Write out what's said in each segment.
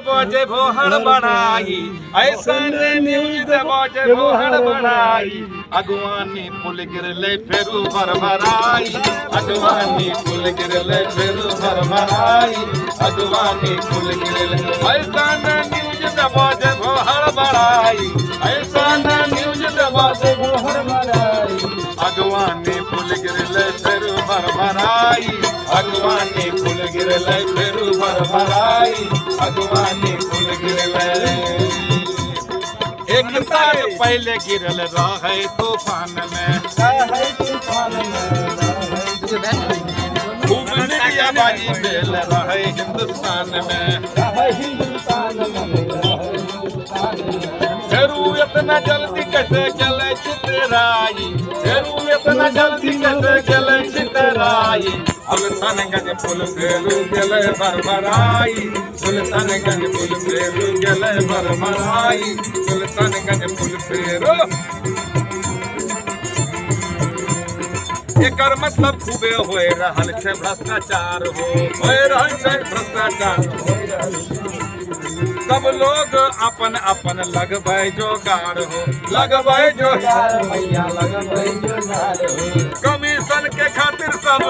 बोझे भोहड़ बढ़ाई, ऐसन न्यूज बोझे भोहड़ बढ़ाई। अगवानी पुल गिरले फेरू भरभराई, अगवानी पुल गिरले फेरू भरभराई, अगवानी पुल गिरले। ऐसन न्यूज बोझे भोहड़ बढ़ाई, ऐसन न्यूज बोझे भोहड़ बढ़ाई। अगवानी पुल गिरले फेरू भरभराई, अगवानी पुल गिरले फेरू भरभराई, अगवानी पुल गिरले। एक साल पहले गिरल रहे तूफान में, खूब चिड़ियाबाजी भेल रहे हिंदुस्तान में। फेरू इतना जल्दी कैसे चले चितराई, फेरू इतना जल्दी कैसे चले चितराई। सुल्तानगंज पुल फेरू गेले भरभराई, सुल्तानगंज पुल फेरू गेले भरभराई, सुल्तानगंज पुल फेरू। एकर मतलब खूबे होए रहल छे भ्रष्टाचार हो, होए रहल छे भ्रष्टाचार। सब लोग अपन अपन लगबै जोगाड़ हो, लगबै जोगाड़ भैया लगबै जोगाड़ हो। कमीशन के खातिर सब,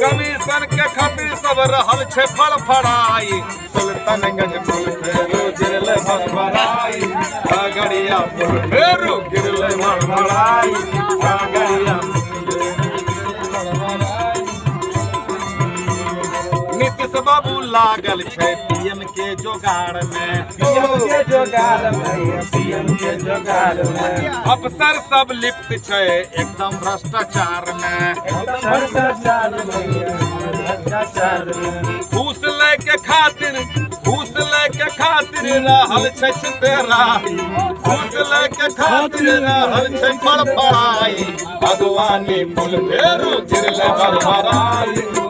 कमीशन के खातिर सब रहल छे फड़फड़ाई। सुल्तानगंज पुल फेरू गिरले भरभराई, खगड़िया पुल फेरू गिरले भरभराई, खगड़िया। नीतीश बाबू लागल छे पीएम के जोगाड़ में, पीएम के जोगाड़ में, पीएम के जोगाड़ में। अफसर सब लिप्त छे एकदम भ्रष्टाचार में, भ्रष्टाचार में, भ्रष्टाचार में। घूस ले के खातिर, घूस ले के खातिर रहल छे चितराई, घूस ले के खातिर रहल छे फड़फड़ाई। अगवानी पुल फेरू गिरले भरभराई।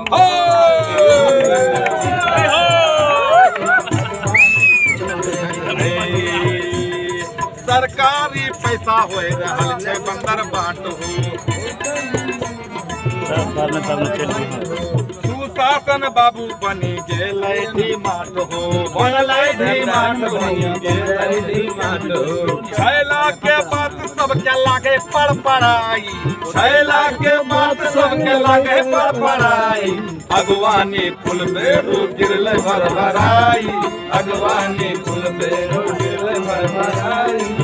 सरकारी पैसा होए रहल छे बंदर बाट हो, सुशासन बाबू बनी गेलै डिमांड हो, बनलै डिमांड बनी गेलै डिमांड हो। छैला के बात सबके लागे पड़पड़ाई, छैला के बात सबके लागे पड़पड़ाई। अगवानी पुल फेरू गिरले भरभराई, अगवानी पुल फेरू गिरले भरभराई।